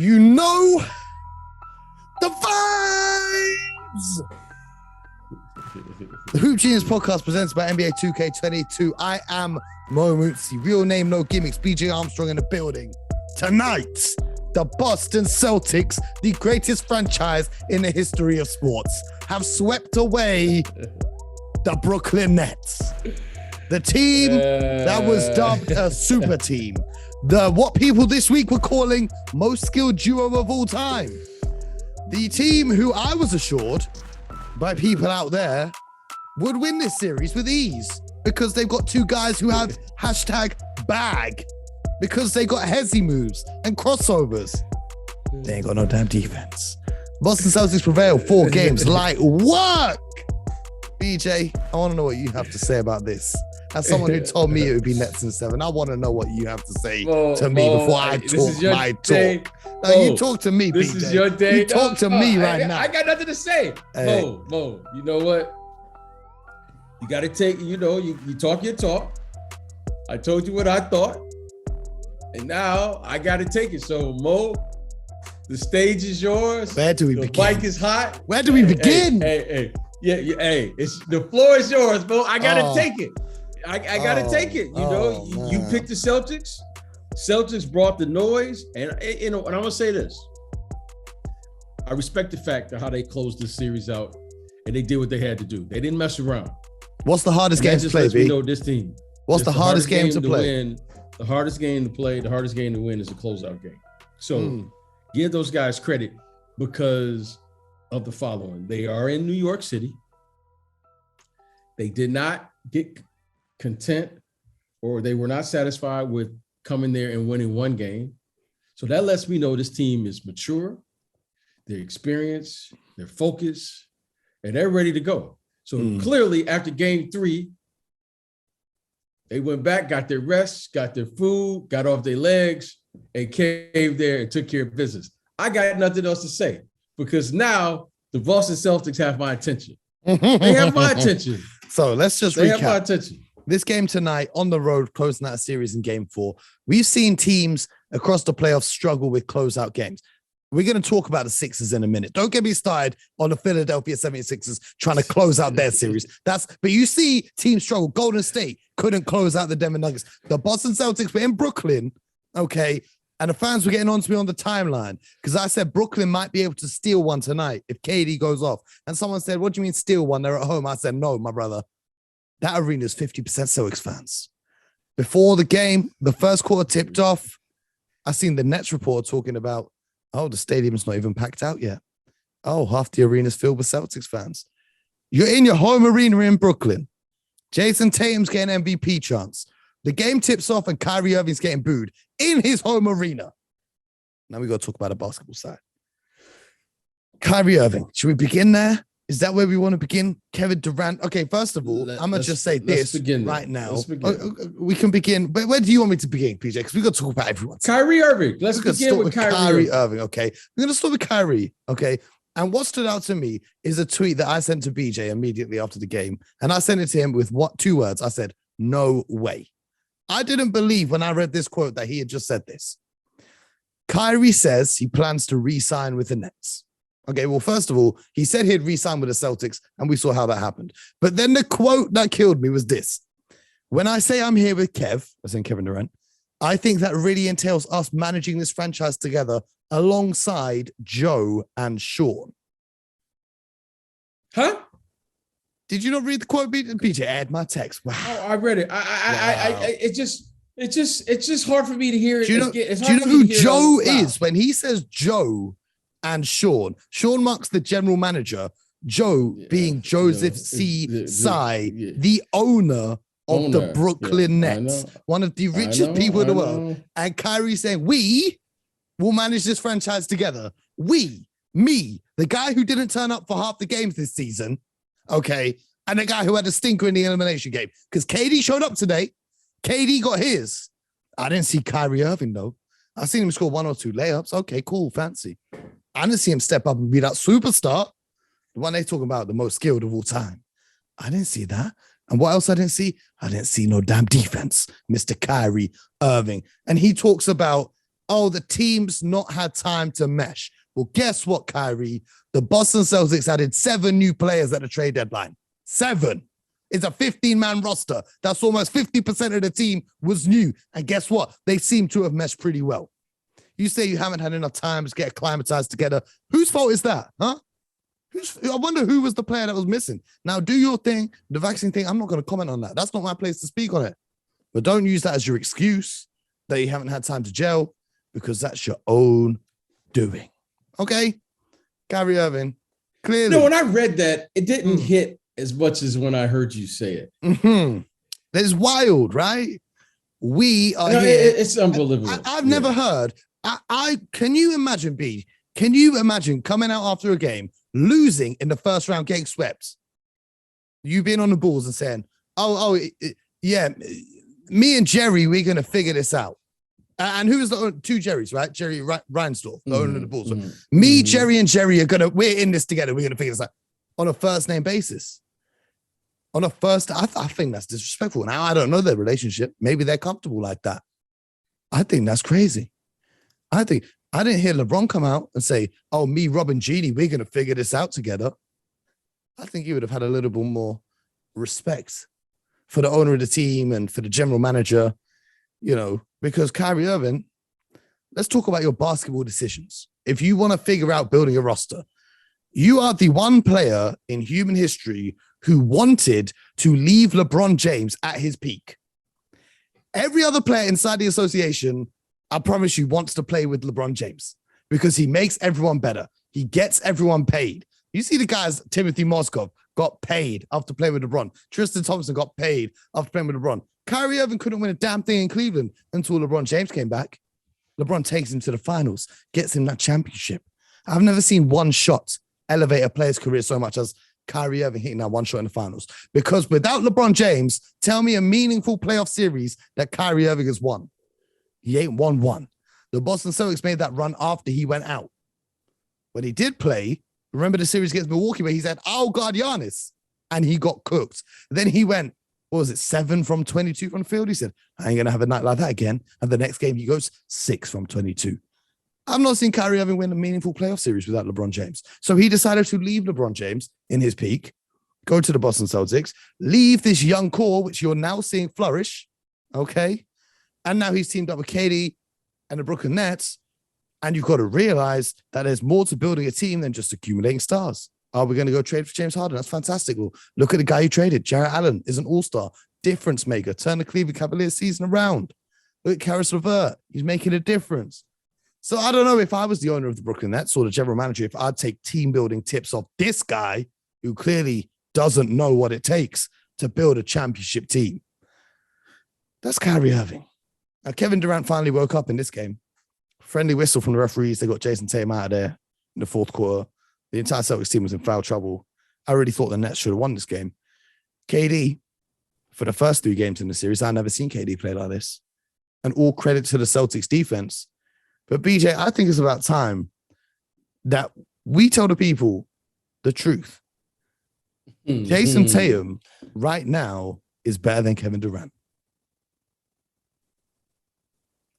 You know the vibes. The Hoop Genius podcast presented by NBA 2K22. I am Mo Mootsie. Real name, no gimmicks. BJ Armstrong in the building. Tonight, the Boston Celtics, the greatest franchise in the history of sports, have swept away the Brooklyn Nets. The team that was dubbed a super team. What people this week were calling most skilled duo of all time. The team who I was assured by people out there would win this series with ease because they've got two guys who have #bag, because they got hezzy moves and crossovers. They ain't got no damn defense. Boston Celtics prevail 4 games, light work. BJ, I want to know what you have to say about this. As someone who told me it would be Nets in 7, I want to know what you have to say to me before I talk my talk. No, you talk to me, this BJ. Is your day. You talk to me right now. I got nothing to say. Hey. Mo, you know what? You got to take, you talk your talk. I told you what I thought. And now I got to take it. So, Mo, the stage is yours. Where do we begin? The bike is hot. Where do we begin? Hey. Yeah, it's the floor is yours, Mo. I got to take it. I got to take it. You picked the Celtics. Celtics brought the noise. And, and I'm going to say this. I respect the fact of how they closed this series out and they did what they had to do. They didn't mess around. What's the hardest game to play, B? This team. What's the hardest game to play? Win, the hardest game to play, the hardest game to win is a closeout game. So give those guys credit because of the following. They are in New York City. They did not get content or they were not satisfied with coming there and winning one game. So that lets me know this team is mature, they're experienced, they're focused, and they're ready to go. So clearly after game 3, they went back, got their rest, got their food, got off their legs, and came there and took care of business. I got nothing else to say because now the Boston Celtics have my attention. They have my attention. So let's just recap. They have my attention. This game tonight on the road, closing out a series in game 4. We've seen teams across the playoffs struggle with closeout games. We're going to talk about the Sixers in a minute. Don't get me started on the Philadelphia 76ers trying to close out their series. But you see teams struggle. Golden State couldn't close out the Denver Nuggets. The Boston Celtics were in Brooklyn, okay, and the fans were getting on to me on the timeline because I said Brooklyn might be able to steal one tonight if KD goes off. And someone said, what do you mean steal one? They're at home. I said, no, my brother. That arena is 50% Celtics fans. Before the game, the first quarter tipped off, I seen the Nets report talking about, oh, the stadium's not even packed out yet. Oh, half the arena's filled with Celtics fans. You're in your home arena in Brooklyn. Jason Tatum's getting MVP chance. The game tips off and Kyrie Irving's getting booed in his home arena. Now we got to talk about the basketball side. Kyrie Irving, should we begin there? Is that where we want to begin? Kevin Durant. Okay, first of all, I'm going to just say this right now. We can begin. But where do you want me to begin, PJ? Because we got to talk about everyone. Kyrie Irving. Let's begin with Kyrie Irving. Okay. We're going to start with Kyrie. Okay. And what stood out to me is a tweet that I sent to BJ immediately after the game. And I sent it to him with 2 words. I said, no way. I didn't believe when I read this quote that he had just said this. Kyrie says he plans to re-sign with the Nets. Okay, well, first of all, he said he'd re-sign with the Celtics, and we saw how that happened. But then the quote that killed me was this. When I say I'm here with Kev, as in Kevin Durant, I think that really entails us managing this franchise together alongside Joe and Sean. Huh? Did you not read the quote, BJ? Add my text. Wow. Oh, I read it. It's just hard for me to hear it. Do you know who Joe is? When he says Joe and Sean marks the general manager, Joe being Joseph Tsai, the owner of the Brooklyn Nets, one of the richest people in the world. And Kyrie saying, we will manage this franchise together. Me, the guy who didn't turn up for half the games this season, okay, and the guy who had a stinker in the elimination game. Because KD showed up today. KD got his. I didn't see Kyrie Irving, though. I seen him score 1 or 2 layups. Okay, cool, fancy. I didn't see him step up and be that superstar. The one they talking about, the most skilled of all time. I didn't see that. And what else I didn't see? I didn't see no damn defense, Mr. Kyrie Irving. And he talks about oh, the team's not had time to mesh. Well, guess what, Kyrie? The Boston Celtics added 7 new players at the trade deadline. 7. It's a 15-man roster. That's almost 50% of the team was new. And guess what? They seem to have meshed pretty well. You say you haven't had enough time to get acclimatized together. Whose fault is that, huh? I wonder who was the player that was missing. Now, do your thing. The vaccine thing, I'm not going to comment on that. That's not my place to speak on it. But don't use that as your excuse that you haven't had time to gel, because that's your own doing. Okay? Kyrie Irving, clearly. No, when I read that, it didn't hit as much as when I heard you say it. It's wild, right? We are here. It's unbelievable. I've never heard. Can you imagine, B? Can you imagine coming out after a game, losing in the first round, getting swept? You being on the Bulls and saying, yeah, me and Jerry, we're going to figure this out. And who was the 2 Jerrys, right? Jerry Reinsdorf, the owner of the Bulls. Me, Jerry, and Jerry we're in this together. We're going to figure this out on a first name basis. On a first, I think that's disrespectful. Now, I don't know their relationship. Maybe they're comfortable like that. I think that's crazy. I didn't hear LeBron come out and say, oh, me, Rob, and Jeannie, we're going to figure this out together. I think he would have had a little bit more respect for the owner of the team and for the general manager, because Kyrie Irving, let's talk about your basketball decisions. If you want to figure out building a roster, you are the one player in human history who wanted to leave LeBron James at his peak. Every other player inside the association, I promise you, wants to play with LeBron James because he makes everyone better. He gets everyone paid. You see the guys, Timothy Mozgov got paid after playing with LeBron. Tristan Thompson got paid after playing with LeBron. Kyrie Irving couldn't win a damn thing in Cleveland until LeBron James came back. LeBron takes him to the finals, gets him that championship. I've never seen one shot elevate a player's career so much as Kyrie Irving hitting that one shot in the finals. Because without LeBron James, tell me a meaningful playoff series that Kyrie Irving has won. He ain't won one. The Boston Celtics made that run after he went out. When he did play, remember the series against Milwaukee where he said, oh God, Giannis, and he got cooked. Then he went, 7 from 22 from the field? He said, I ain't going to have a night like that again. And the next game he goes 6 from 22. I've not seen Kyrie Irving win a meaningful playoff series without LeBron James. So he decided to leave LeBron James in his peak, go to the Boston Celtics, leave this young core, which you're now seeing flourish, okay? And now he's teamed up with KD and the Brooklyn Nets. And you've got to realize that there's more to building a team than just accumulating stars. Are we going to go trade for James Harden? That's fantastic. Well, look at the guy you traded. Jarrett Allen is an all-star, difference maker, turn the Cleveland Cavaliers season around. Look at Karis LeVert. He's making a difference. So I don't know if I was the owner of the Brooklyn Nets or the general manager, if I'd take team building tips off this guy who clearly doesn't know what it takes to build a championship team. That's Kyrie Irving. Now, Kevin Durant finally woke up in this game. Friendly whistle from the referees. They got Jason Tatum out of there in the fourth quarter. The entire Celtics team was in foul trouble. I really thought the Nets should have won this game. KD, for the first 3 games in the series, I've never seen KD play like this. And all credit to the Celtics defense. But BJ, I think it's about time that we tell the people the truth. Jason Tatum right now is better than Kevin Durant.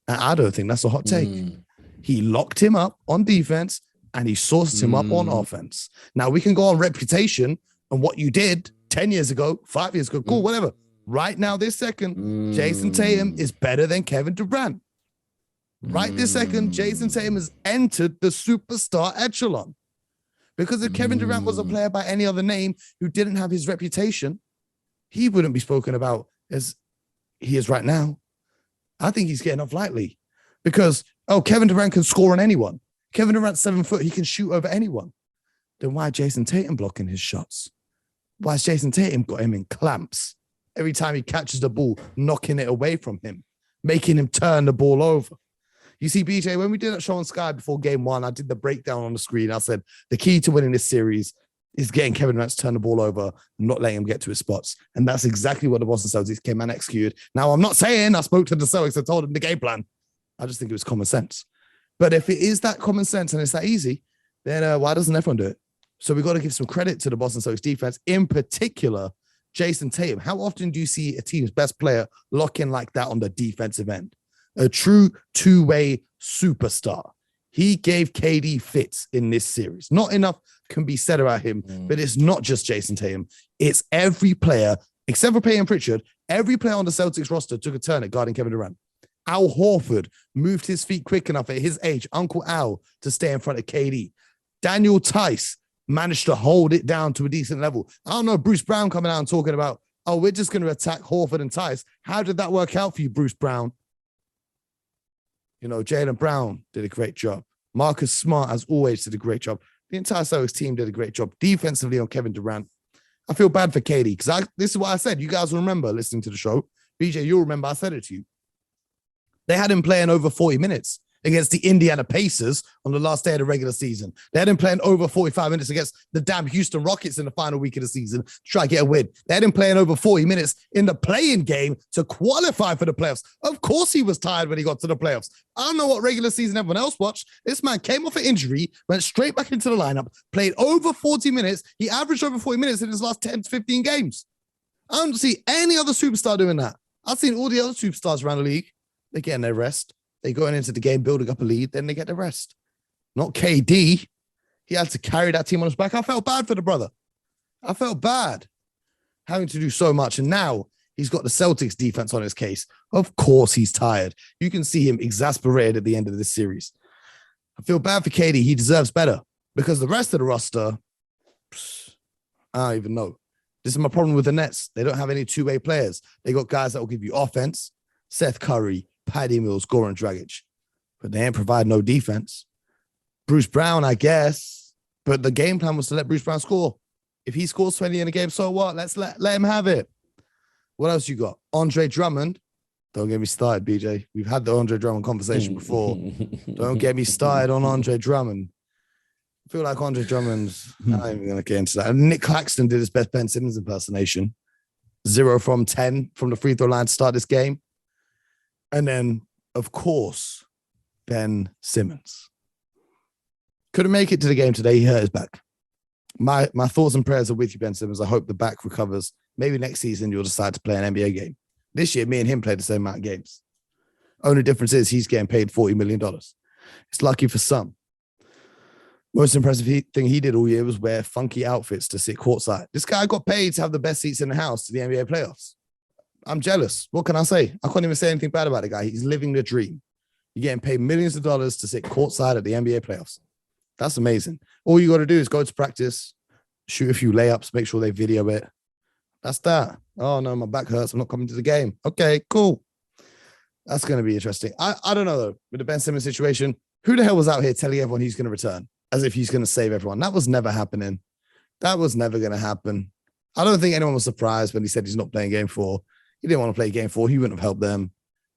And I don't think that's a hot take. He locked him up on defense and he sourced him up on offense. Now we can go on reputation and what you did 10 years ago, 5 years ago, cool, whatever. Right now, this second, Jason Tatum is better than Kevin Durant. Right this second, Jason Tatum has entered the superstar echelon. Because if Kevin Durant was a player by any other name who didn't have his reputation, he wouldn't be spoken about as he is right now. I think he's getting off lightly because, Kevin Durant can score on anyone. Kevin Durant's 7 foot. He can shoot over anyone. Then why Jason Tatum blocking his shots? Why has Jason Tatum got him in clamps every time he catches the ball, knocking it away from him, making him turn the ball over? You see, BJ, when we did that show on Sky before game 1, I did the breakdown on the screen. I said, the key to winning this series is getting Kevin Durant to turn the ball over, not letting him get to his spots. And that's exactly what the Boston Celtics came and executed. Now, I'm not saying I spoke to the Celtics and told them the game plan. I just think it was common sense. But if it is that common sense and it's that easy, then why doesn't everyone do it? So we've got to give some credit to the Boston Celtics defense, in particular, Jason Tatum. How often do you see a team's best player lock in like that on the defensive end? A true two-way superstar. He gave KD fits in this series. Not enough can be said about him, but it's not just Jason Tatum. It's every player, except for Peyton Pritchard, every player on the Celtics roster took a turn at guarding Kevin Durant. Al Horford moved his feet quick enough at his age, Uncle Al, to stay in front of KD. Daniel Tice managed to hold it down to a decent level. I don't know, Bruce Brown coming out and talking about, oh, we're just going to attack Horford and Tice. How did that work out for you, Bruce Brown? You know, Jaylen Brown did a great job. Marcus Smart, as always, did a great job. The entire Celtics team did a great job defensively on Kevin Durant. I feel bad for KD because this is what I said. You guys will remember listening to the show. BJ, you'll remember I said it to you. They had him playing over 40 minutes against the Indiana Pacers on the last day of the regular season. They had him playing over 45 minutes against the damn Houston Rockets in the final week of the season to try to get a win. They had him playing over 40 minutes in the play-in game to qualify for the playoffs. Of course he was tired when he got to the playoffs. I don't know what regular season everyone else watched. This man came off an injury, went straight back into the lineup, played over 40 minutes. He averaged over 40 minutes in his last 10 to 15 games. I don't see any other superstar doing that. I've seen all the other superstars around the league. They're getting their rest. They going into the game, building up a lead, then they get the rest. Not KD. He had to carry that team on his back. I felt bad for the brother. I felt bad having to do so much. And now he's got the Celtics defense on his case. Of course he's tired. You can see him exasperated at the end of this series. I feel bad for KD. He deserves better because the rest of the roster, I don't even know. This is my problem with the Nets. They don't have any two-way players. They got guys that will give you offense. Seth Curry, Patty Mills, Goran Dragic. But they ain't provide no defense. Bruce Brown, I guess. But the game plan was to let Bruce Brown score. If he scores 20 in a game, so what? Let's let him have it. What else you got? Andre Drummond. Don't get me started, BJ. We've had the Andre Drummond conversation before. Don't get me started on Andre Drummond. I feel like Andre Drummond's not even going to get into that. And Nick Claxton did his best Ben Simmons impersonation. 0 from 10 from the free throw line to start this game. And then, of course, Ben Simmons. Couldn't make it to the game today. He hurt his back. My thoughts and prayers are with you, Ben Simmons. I hope the back recovers. Maybe next season you'll decide to play an NBA game. This year, me and him played the same amount of games. Only difference is he's getting paid $40 million. It's lucky for some. Most impressive thing he did all year was wear funky outfits to sit courtside. This guy got paid to have the best seats in the house to the NBA playoffs. I'm jealous. What can I say? I can't even say anything bad about the guy. He's living the dream. You're getting paid millions of dollars to sit courtside at the NBA playoffs. That's amazing. All you got to do is go to practice, shoot a few layups, make sure they video it. That's that. Oh, no, my back hurts. I'm not coming to the game. Okay, cool. That's going to be interesting. I don't know, though, with the Ben Simmons situation, who the hell was out here telling everyone he's going to return as if he's going to save everyone? That was never happening. That was never going to happen. I don't think anyone was surprised when he said he's not playing game 4. He didn't want to play game 4. He wouldn't have helped them.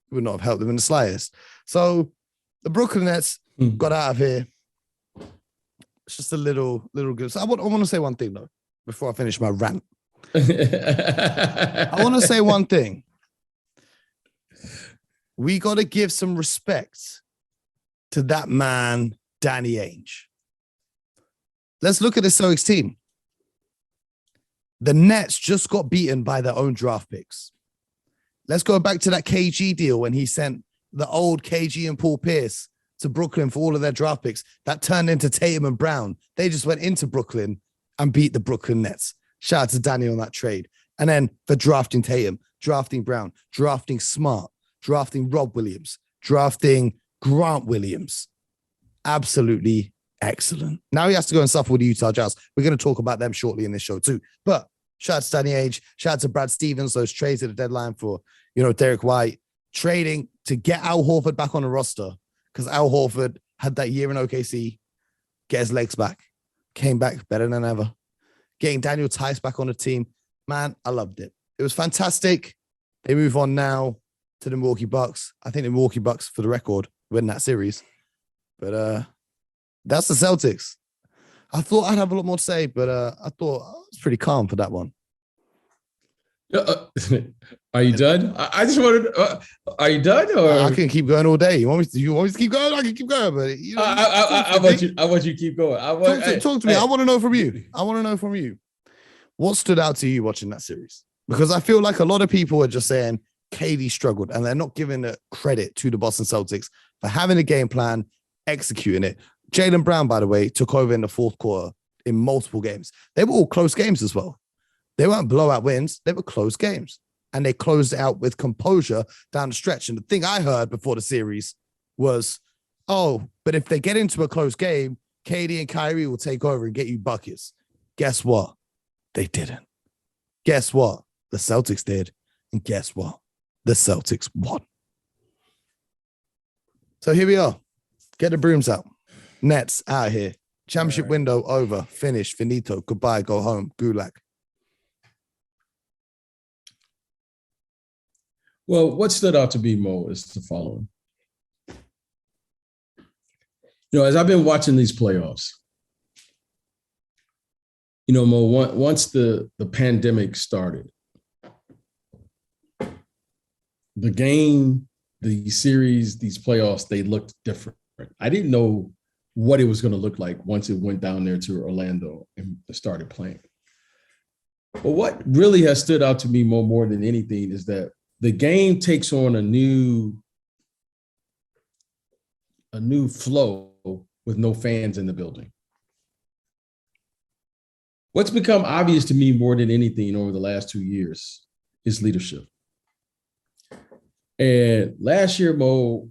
He would not have helped them in the slightest. So the Brooklyn Nets got out of here. It's just a little good. So I want to say one thing, though, before I finish my rant. I want to say one thing. We got to give some respect to that man, Danny Ainge. Let's look at the Celtics team. The Nets just got beaten by their own draft picks. Let's go back to that KG deal when he sent the old KG and Paul Pierce to Brooklyn for all of their draft picks. That turned into Tatum and Brown. They just went into Brooklyn and beat the Brooklyn Nets. Shout out to Danny on that trade. And then for drafting Tatum, drafting Brown, drafting Smart, drafting Rob Williams, drafting Grant Williams. Absolutely excellent. Now he has to go and suffer with the Utah Jazz. We're going to talk about them shortly in this show too. But shout out to Danny Ainge. Shout out to Brad Stevens. Those trades at the deadline for, Derek White. Trading to get Al Horford back on the roster because Al Horford had that year in OKC. Get his legs back. Came back better than ever. Getting Daniel Tice back on the team. Man, I loved it. It was fantastic. They move on now to the Milwaukee Bucks. I think the Milwaukee Bucks, for the record, win that series. But that's the Celtics. I thought I'd have a lot more to say, but I thought I was pretty calm for that one. Are you done? I just wanted. Are you done? Or I can keep going all day. You want me to keep going? I can keep going, but I want you to keep going. Talk to me. I want to know from you. What stood out to you watching that series? Because I feel like a lot of people are just saying KD struggled, and they're not giving the credit to the Boston Celtics for having a game plan, executing it. Jaylen Brown, by the way, took over in the fourth quarter in multiple games. They were all close games as well. They weren't blowout wins. They were close games. And they closed it out with composure down the stretch. And the thing I heard before the series was, oh, but if they get into a close game, KD and Kyrie will take over and get you buckets. Guess what? They didn't. Guess what? The Celtics did. And guess what? The Celtics won. So here we are. Get the brooms out. Nets out of here. Championship window over. Finished. Finito. Goodbye. Go home. Gulag. Well, what stood out to me, Mo, is the following. As I've been watching these playoffs, Mo, once the pandemic started, the game, the series, these playoffs, they looked different. I didn't know what it was going to look like once it went down there to Orlando and started playing. But what really has stood out to me more than anything is that the game takes on a new flow with no fans in the building. What's become obvious to me more than anything over the last 2 years is leadership. And last year, Mo,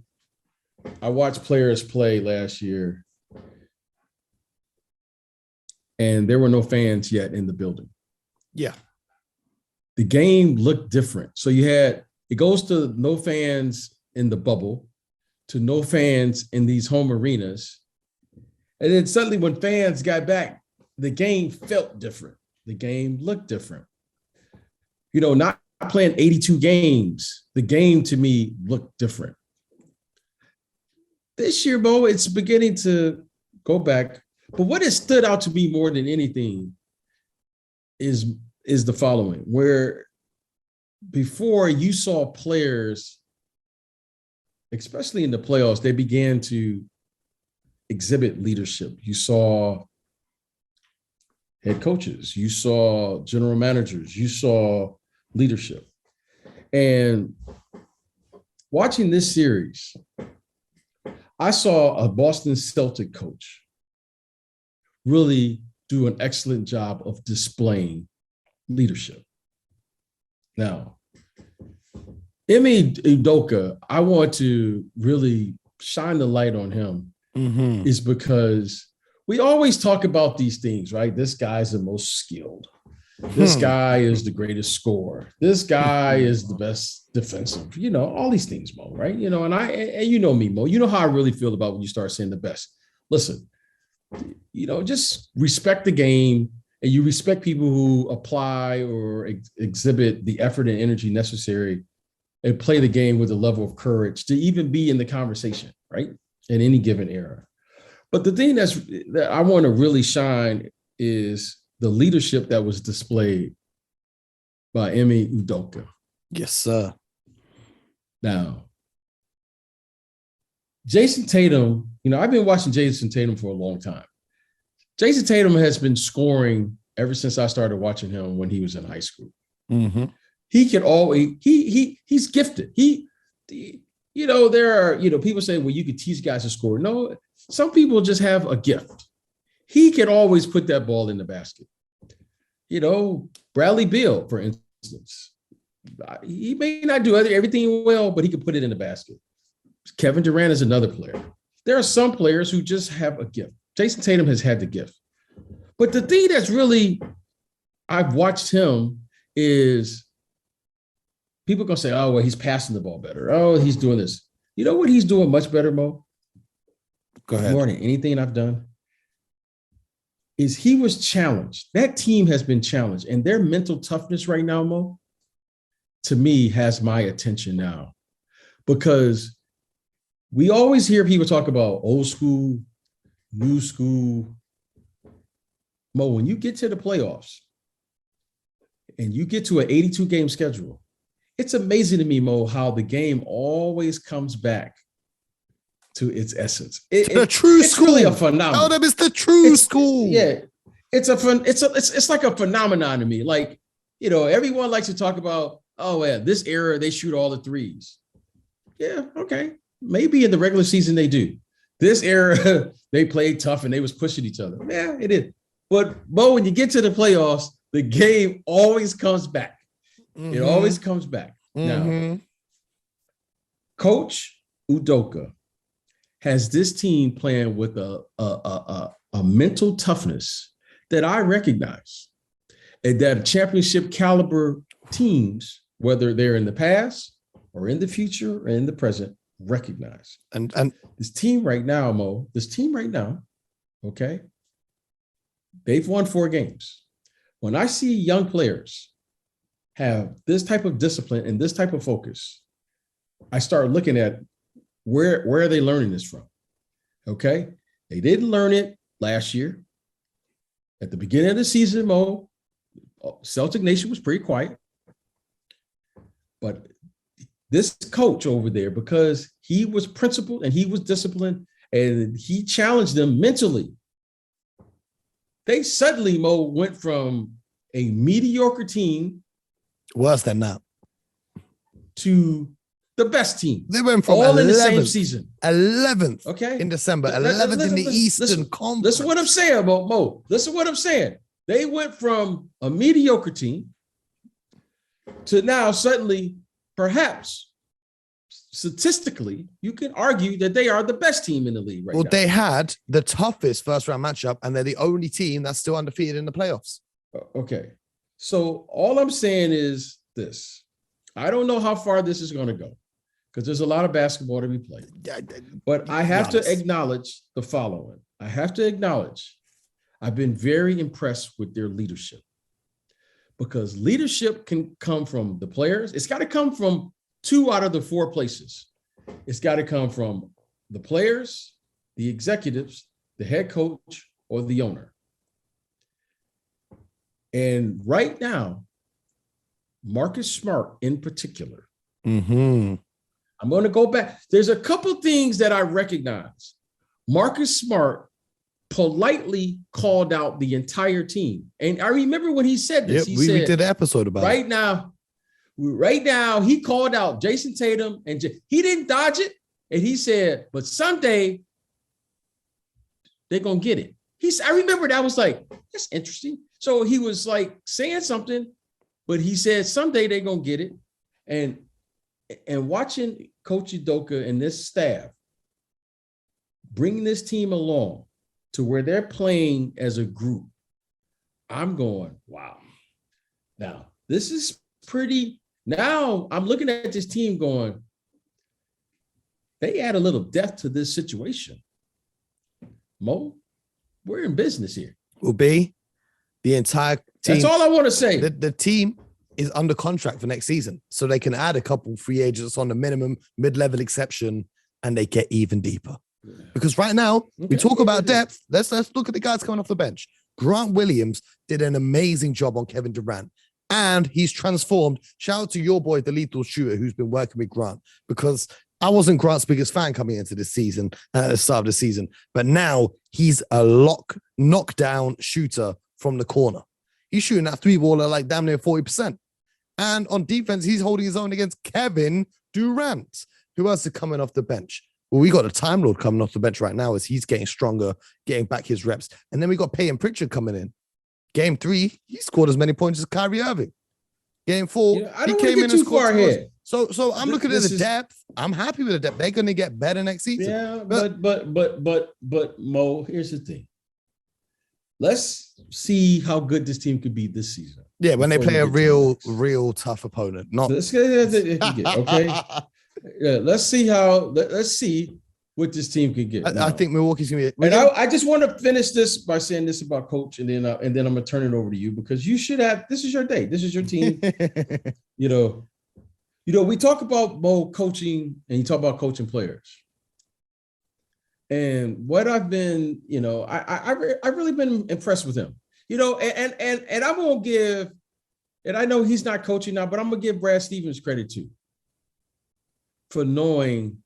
I watched players play last year, and there were no fans yet in the building. Yeah. The game looked different. So it goes to no fans in the bubble, to no fans in these home arenas. And then suddenly when fans got back, the game felt different. The game looked different. Not playing 82 games, the game to me looked different. This year, Mo, it's beginning to go back. But what has stood out to me more than anything is the following, where before you saw players, especially in the playoffs, they began to exhibit leadership. You saw head coaches, you saw general managers, you saw leadership. And watching this series, I saw a Boston Celtic coach really do an excellent job of displaying leadership. Now, Emmy Udoka, I want to really shine the light on him, is because we always talk about these things, right? This guy's the most skilled. This guy is the greatest scorer. This guy is the best defensive, all these things, Mo, right? And me, Mo, you know how I really feel about when you start saying the best. Listen, just respect the game, and you respect people who apply or exhibit the effort and energy necessary and play the game with a level of courage to even be in the conversation, right? In any given era. But the thing that I want to really shine is the leadership that was displayed by Emmy Udoka. Yes, sir. Now, Jason Tatum, I've been watching Jason Tatum for a long time. Jason Tatum has been scoring ever since I started watching him when he was in high school. Mm-hmm. He could always, he's gifted. There are, people say, well, you could teach guys to score. No, some people just have a gift. He can always put that ball in the basket. Bradley Beal, for instance, he may not do everything well, but he can put it in the basket. Kevin Durant is another player. There are some players who just have a gift. Jason Tatum has had the gift. But the thing that's really, I've watched him is people are going to say, oh, well, he's passing the ball better. Oh, he's doing this. You know what he's doing much better, Mo? Go ahead. More than anything I've done is he was challenged. That team has been challenged. And their mental toughness right now, Mo, to me, has my attention now. Because we always hear people talk about old school, new school. Mo, when you get to the playoffs and you get to an 82-game schedule, it's amazing to me, Mo, how the game always comes back to its essence. The true school. It's really a phenomenon. Oh, it's the true school. Yeah, it's like a phenomenon to me. Like, everyone likes to talk about, oh yeah, this era they shoot all the threes. Yeah, okay. Maybe in the regular season they do. This era, they played tough and they was pushing each other. Yeah, it is. But Bo, when you get to the playoffs, the game always comes back. Mm-hmm. It always comes back. Mm-hmm. Now, Coach Udoka has this team playing with a mental toughness that I recognize, and that championship caliber teams, whether they're in the past or in the future or in the present, recognize. And this team right now, Mo, okay, they've won 4 games. When I see young players have this type of discipline and this type of focus, I start looking at where are they learning this from? Okay, they didn't learn it last year. At the beginning of the season, Mo, Celtic Nation was pretty quiet. But this coach over there, because he was principled and he was disciplined and he challenged them mentally, they suddenly, Mo, went from a mediocre team, worse than that, to the best team. They went from all 11th, in the same season. 11th, okay, in December, 11th in the Eastern Conference. Listen what I'm saying about Mo. Listen what I'm saying. They went from a mediocre team to now suddenly, perhaps statistically, you can argue that they are the best team in the league right now. Well, they had the toughest first round matchup, and they're the only team that's still undefeated in the playoffs. Okay. So all I'm saying is this. I don't know how far this is going to go because there's a lot of basketball to be played. But I have to acknowledge the following. I have to acknowledge I've been very impressed with their leadership, because leadership can come from the players. It's got to come from 2 out of the 4 places. It's got to come from the players, the executives, the head coach, or the owner. And right now, Marcus Smart in particular, I'm going to go back. There's a couple things that I recognize. Marcus Smart politely called out the entire team. And I remember when he said this, we did an episode about it. Right now, he called out Jason Tatum, and he didn't dodge it. And he said, but someday they're going to get it. I remember that was like, that's interesting. So he was like saying something, but he said, someday they're going to get it. And watching Coach Udoka and this staff bring this team along to where they're playing as a group, I'm going, wow. Now, this is pretty. Now I'm looking at this team going, they add a little depth to this situation. Mo, we're in business here. Will be the entire team. That's all I want to say. The team is under contract for next season, so they can add a couple free agents on the minimum mid-level exception, and they get even deeper. Yeah. Because right now, we talk about depth. Let's look at the guys coming off the bench. Grant Williams did an amazing job on Kevin Durant, and he's transformed. Shout out to your boy, the lethal shooter, who's been working with Grant, because I wasn't Grant's biggest fan coming into this season, at the start of the season, but now he's a knockdown shooter from the corner. He's shooting that 3-baller like damn near 40%. And on defense, he's holding his own against Kevin Durant. Who else is coming off the bench? Well, we got a Time Lord coming off the bench right now as he's getting stronger, getting back his reps. And then we got Peyton Pritchard coming in. Game 3, he scored as many points as Kyrie Irving. Game 4, I don't want to get too far ahead. So I'm looking at the depth. I'm happy with the depth. They're going to get better next season. Yeah, but Mo, here's the thing. Let's see how good this team could be this season. Yeah, when they play a real tough opponent. Not okay. Yeah, let's see what this team can get. I think Milwaukee's gonna be. And I just want to finish this by saying this about Coach, and then I'm gonna turn it over to you, because you should have. This is your day. This is your team. You know, we talk about Mo coaching, and you talk about coaching players. And what I've been, I've really been impressed with him. And I'm gonna give, and I know he's not coaching now, but I'm gonna give Brad Stevens credit too, for knowing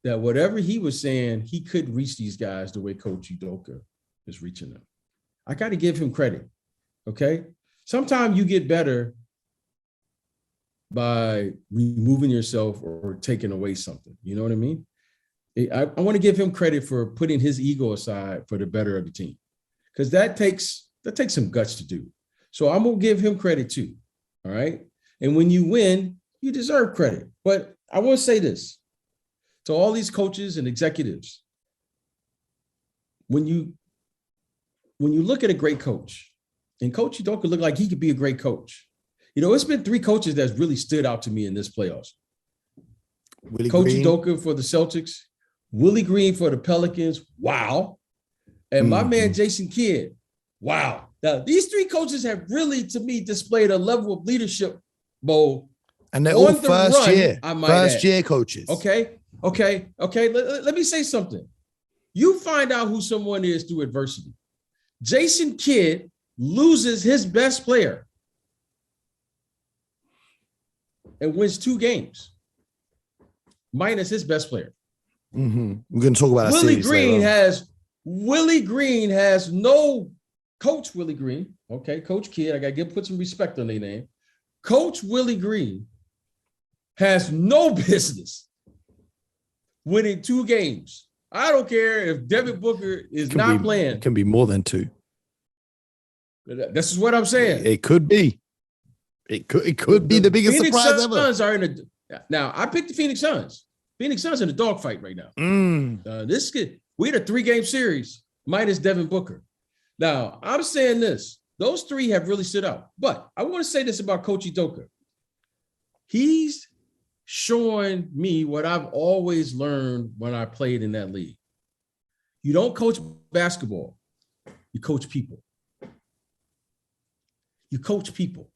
that whatever he was saying, he couldn't reach these guys the way Coach Udoka is reaching them. I got to give him credit. Okay. Sometimes you get better by removing yourself or taking away something. You know what I mean? I want to give him credit for putting his ego aside for the better of the team, because that takes some guts to do. So I'm gonna give him credit too. All right. And when you win, you deserve credit. But I want to say this to all these coaches and executives. When you look at a great coach, and Coach Udoka look like he could be a great coach. You know, it's been 3 coaches that's really stood out to me in this playoffs. Coach Udoka for the Celtics, Willie Green for the Pelicans. Wow. And my man, Jason Kidd. Wow. Now, these 3 coaches have really, to me, displayed a level of leadership, Bo. And they're all first year coaches. Okay. Let me say something. You find out who someone is through adversity. Jason Kidd loses his best player and wins 2 games, minus his best player. Mm-hmm. We're going to talk about that. Willie Green has no Coach Willie Green. Okay, Coach Kidd, I got to put some respect on their name. Coach Willie Green has no business winning 2 games. I don't care if Devin Booker is not playing. It can be more than 2. This is what I'm saying. It could be. It could be the biggest Phoenix surprise Suns ever. Now, I picked the Phoenix Suns. Phoenix Suns in a dogfight right now. We had a 3-game series minus Devin Booker. Now, I'm saying this. Those 3 have really stood out. But I want to say this about Coach Udoka. He's showing me what I've always learned when I played in that league. You don't coach basketball. You coach people. You coach people.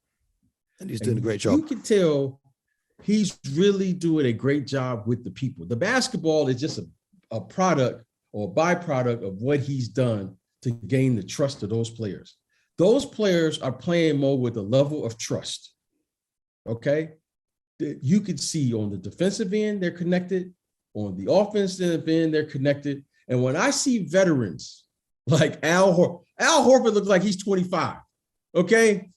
And he's doing a great job. You can tell he's really doing a great job with the people. The basketball is just a product or a byproduct of what he's done to gain the trust of those players. Those players are playing more with a level of trust. Okay? You can see on the defensive end, they're connected. On the offensive end, they're connected. And when I see veterans like Al Horford looks like he's 25. Okay?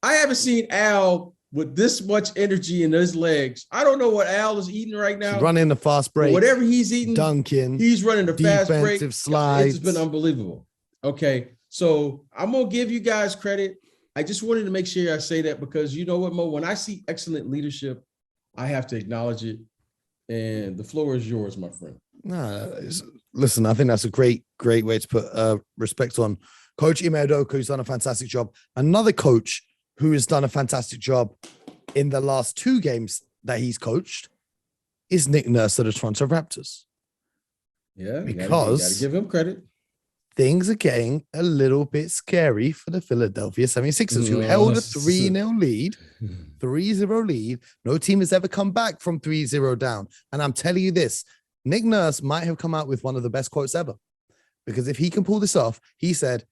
I haven't seen Al with this much energy in his legs. I don't know what Al is eating right now. He's running the fast break. Whatever he's eating, dunking. He's running the fast break. Defensive slides. It's been unbelievable. Okay, so I'm going to give you guys credit. I just wanted to make sure I say that because you know what, Mo? When I see excellent leadership, I have to acknowledge it. And the floor is yours, my friend. Listen, I think that's a great way to put respect on Coach Emmy Udoka, who's done a fantastic job. Another coach who has done a fantastic job in the last 2 games that he's coached is Nick Nurse of the Toronto Raptors. Yeah, because you gotta give him credit. Things are getting a little bit scary for the Philadelphia 76ers, who held a 3-0 lead, 3-0 lead. No team has ever come back from 3-0 down. And I'm telling you this, Nick Nurse might have come out with one of the best quotes ever. Because if he can pull this off, he said,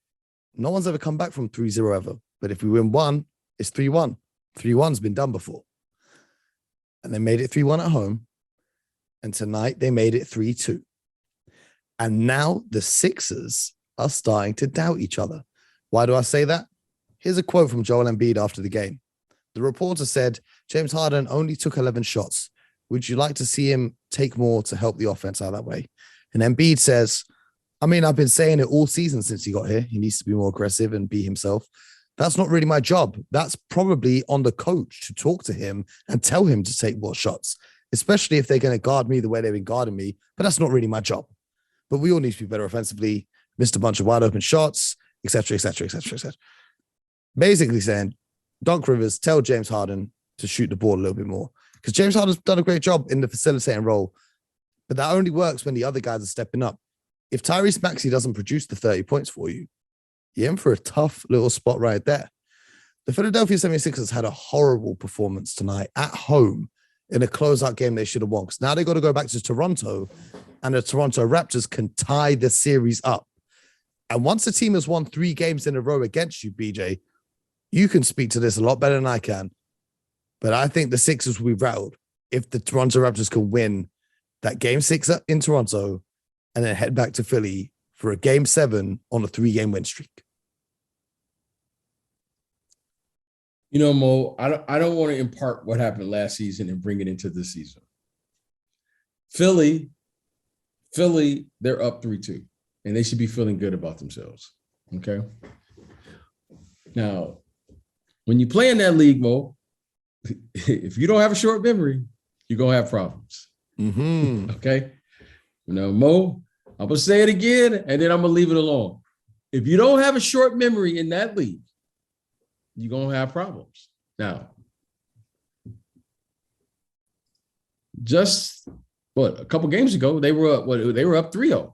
no one's ever come back from 3-0 ever. But if we win 1, it's 3-1. 3-1's been done before. And they made it 3-1 at home. And tonight they made it 3-2. And now the Sixers are starting to doubt each other. Why do I say that? Here's a quote from Joel Embiid after the game. The reporter said, James Harden only took 11 shots. Would you like to see him take more to help the offense out that way? And Embiid says, I mean, I've been saying it all season since he got here. He needs to be more aggressive and be himself. That's not really my job. That's probably on the coach to talk to him and tell him to take more shots, especially if they're going to guard me the way they've been guarding me. But that's not really my job. But we all need to be better offensively, missed a bunch of wide open shots, etc., etc., etc., etc. Basically saying, Doc Rivers, tell James Harden to shoot the ball a little bit more. Because James Harden's done a great job in the facilitating role. But that only works when the other guys are stepping up. If Tyrese Maxey doesn't produce the 30 points for you, you're in for a tough little spot right there. The Philadelphia 76ers had a horrible performance tonight at home in a closeout game they should have won. Because now they've got to go back to Toronto, and the Toronto Raptors can tie the series up. And once a team has won 3 games in a row against you, BJ, you can speak to this a lot better than I can. But I think the Sixers will be rattled if the Toronto Raptors can win that game 6 in Toronto and then head back to Philly for a game 7 on a 3-game win streak. You know, Mo, I don't want to impart what happened last season and bring it into this season. Philly Philly, they're up 3-2, and they should be feeling good about themselves. Okay. Now, when you play in that league, Mo, if you don't have a short memory, you're going to have problems. Mm-hmm. Okay. Now, Mo, I'm going to say it again, and then I'm going to leave it alone. If you don't have a short memory in that league, you're going to have problems. Now, just a couple games ago, they were up 3-0.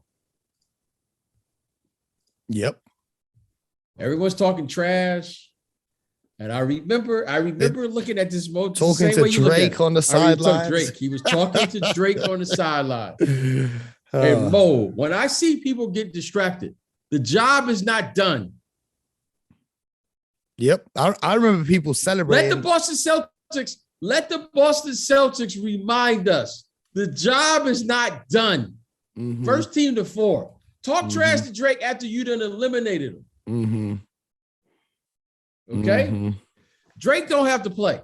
Yep. Everyone's talking trash. And I remember looking at this Mo talking to Drake on the sideline. Drake. He was talking to Drake on the sideline. And Mo, when I see people get distracted, the job is not done. Yep. I remember people celebrating. Let the Boston Celtics remind us the job is not done. Mm-hmm. First team to 4. Talk trash to Drake after you done eliminated him. Mm-hmm. Okay? Mm-hmm. Drake don't have to play.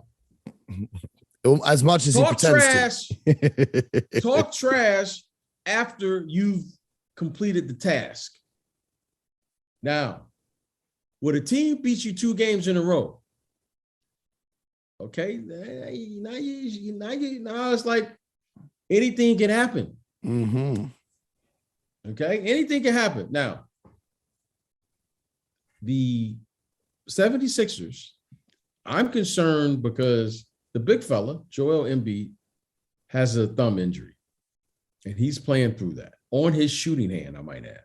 As much as he pretends to. Talk trash after you've completed the task. Now, would a team beat you 2 games in a row? Okay, now it's like anything can happen. Mm-hmm. Okay, anything can happen. Now, the 76ers, I'm concerned because the big fella, Joel Embiid, has a thumb injury, and he's playing through that on his shooting hand, I might add.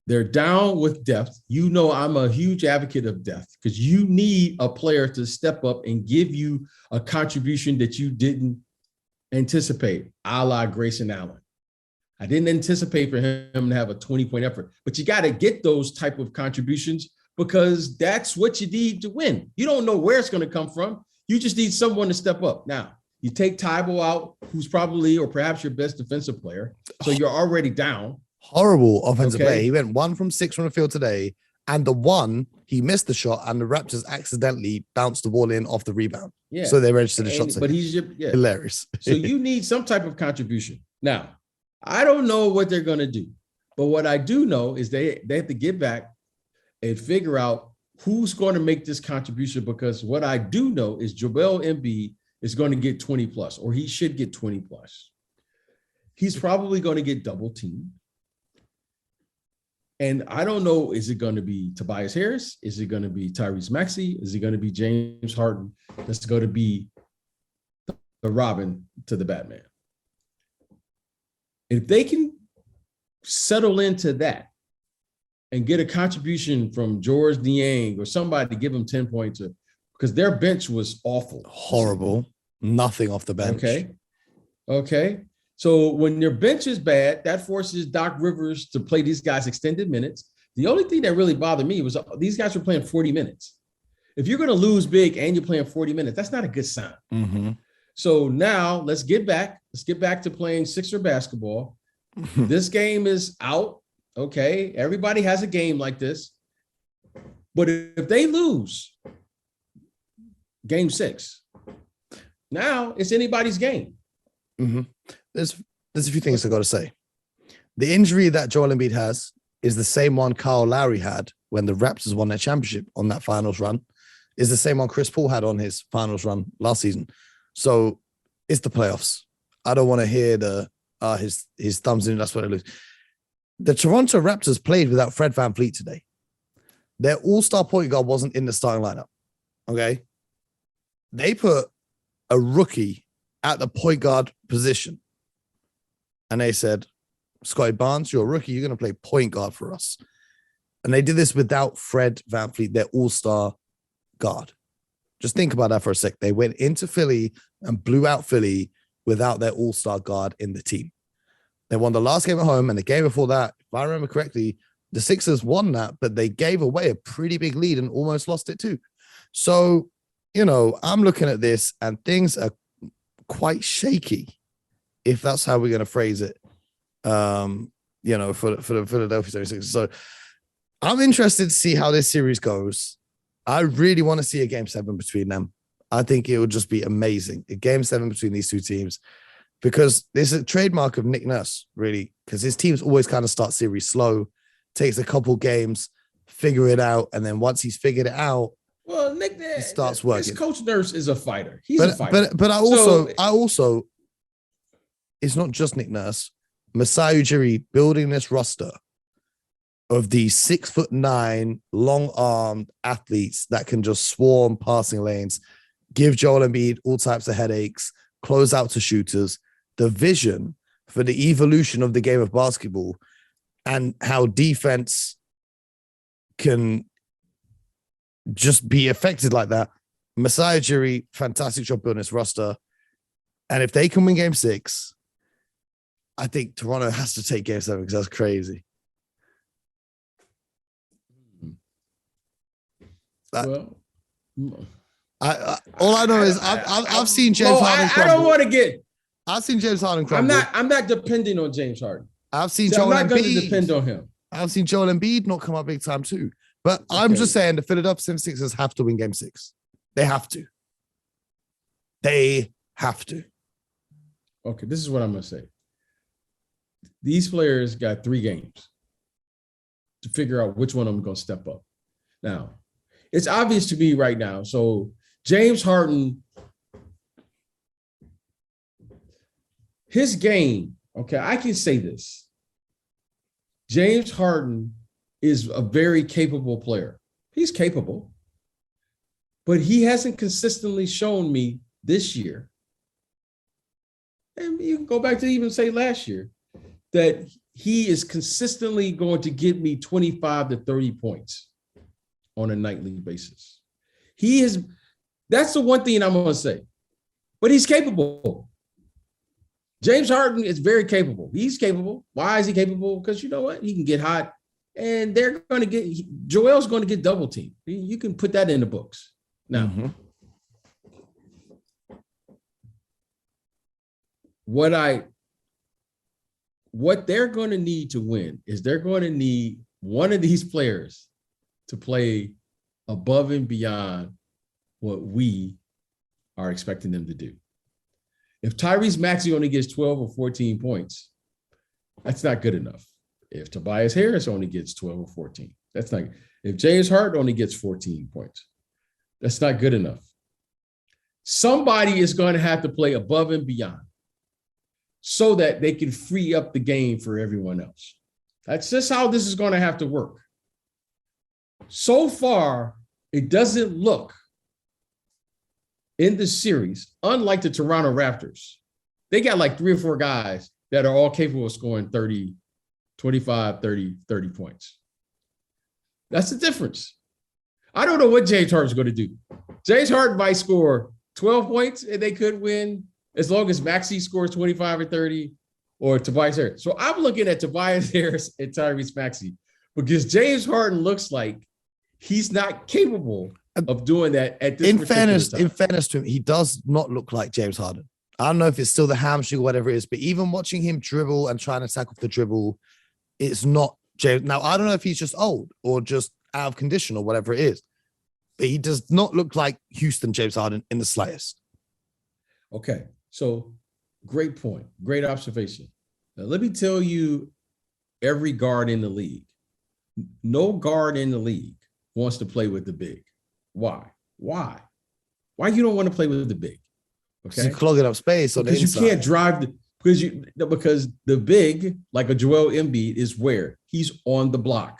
They're down with depth. You know, I'm a huge advocate of depth because you need a player to step up and give you a contribution that you didn't anticipate, a la Grayson Allen. I didn't anticipate for him to have a 20-point effort, but you got to get those type of contributions because that's what you need to win. You don't know where it's going to come from. You just need someone to step up. Now, you take Tybalt out, who's probably or perhaps your best defensive player, so you're already down. Horrible offensive play. He went 1 from 6 from the field today, and the one he missed the shot, and the Raptors accidentally bounced the ball in off the rebound. Yeah, so they registered the shot. But he's hilarious. So you need some type of contribution. Now, I don't know what they're going to do, but what I do know is they have to get back and figure out who's going to make this contribution. Because what I do know is Joel Embiid is going to get 20 plus, or he should get 20 plus. He's probably going to get double teamed. And I don't know, is it going to be Tobias Harris? Is it going to be Tyrese Maxey? Is it going to be James Harden? That's going to be the Robin to the Batman. If they can settle into that and get a contribution from George Niang or somebody to give them 10 points, because their bench was awful. Horrible. Nothing off the bench. Okay. So when your bench is bad, that forces Doc Rivers to play these guys extended minutes. The only thing that really bothered me was these guys were playing 40 minutes. If you're going to lose big and you're playing 40 minutes, that's not a good sign. Mm-hmm. So now let's get back to playing Sixer basketball. This game is out. Okay. Everybody has a game like this. But if they lose game 6, now it's anybody's game. Mm-hmm. There's a few things I got to say. The injury that Joel Embiid has is the same one Kyle Lowry had when the Raptors won their championship on that finals run, is the same one Chris Paul had on his finals run last season. So it's the playoffs. I don't want to hear his thumbs in. That's what I lose. The Toronto Raptors played without Fred VanVleet today. Their all-star point guard wasn't in the starting lineup. Okay. They put a rookie at the point guard position. And they said, Scotty Barnes, you're a rookie. You're going to play point guard for us. And they did this without Fred VanVleet, their all-star guard. Just think about that for a sec. They went into Philly and blew out Philly without their all-star guard in the team. They won the last game at home, and the game before that, if I remember correctly, the Sixers won that, but they gave away a pretty big lead and almost lost it too. So, I'm looking at this and things are quite shaky, if that's how we're going to phrase it, for the Philadelphia 76ers. So I'm interested to see how this series goes. I really want to see a game 7 between them. I think it would just be amazing. A game 7 between these two teams. because there's a trademark of Nick Nurse, really, because his teams always kind of start series slow, takes a couple games, figure it out, and then once he's figured it out, well, Nick, he starts working. His coach Nurse is a fighter. He's a fighter. But I also, it's not just Nick Nurse. Masai Ujiri building this roster of these 6'9", long-armed athletes that can just swarm passing lanes, give Joel Embiid all types of headaches, close out to shooters. The vision for the evolution of the game of basketball and how defense can just be affected like that. Masai Ujiri, fantastic job building this roster. And if they can win game 6, I think Toronto has to take game 7 because that's crazy. Well, all I know is I've seen James Harden crumble. I don't want to get. I've seen James Harden crumble. I'm not depending on James Harden. I've seen Joel Embiid. I'm not going to depend on him. I've seen Joel Embiid not come up big time too. But I'm just saying the Philadelphia 76ers have to win game 6. They have to. They have to. Okay, this is what I'm going to say. These players got 3 games to figure out which one of them going to step up. Now, it's obvious to me right now. So James Harden, his game, okay, I can say this. James Harden is a very capable player. He's capable, but he hasn't consistently shown me this year, and you can go back to even say last year, that he is consistently going to get me 25 to 30 points on a nightly basis. That's the one thing I'm going to say, but he's capable. James Harden is very capable. He's capable. Why is he capable? Because you know what? He can get hot, and they're going to Joel's going to get double teamed. You can put that in the books. Now, what they're going to need to win is they're going to need one of these players to play above and beyond what we are expecting them to do. If Tyrese Maxey only gets 12 or 14 points, that's not good enough. If Tobias Harris only gets 12 or 14, that's not. If James Harden only gets 14 points, that's not good enough. Somebody is going to have to play above and beyond so that they can free up the game for everyone else. That's just how this is going to have to work. So far, it doesn't look in this series, unlike the Toronto Raptors. They got like 3 or 4 guys that are all capable of scoring 30, 25, 30 points. That's the difference. I don't know what James Harden's going to do. James Harden might score 12 points and they could win as long as Maxey scores 25 or 30 or Tobias Harris. So I'm looking at Tobias Harris and Tyrese Maxey because James Harden looks like he's not capable of doing that at this time. In fairness to him, he does not look like James Harden. I don't know if it's still the hamstring or whatever it is, but even watching him dribble and trying to tackle the dribble, it's not James. Now, I don't know if he's just old or just out of condition or whatever it is, but he does not look like Houston James Harden in the slightest. Okay, so great point. Great observation. Now, let me tell you every guard in the league. No guard in the league wants to play with the big. Why? Why you don't want to play with the big? Okay, you're clogging up space on the inside. You can't drive because the big, like a Joel Embiid, is where he's on the block.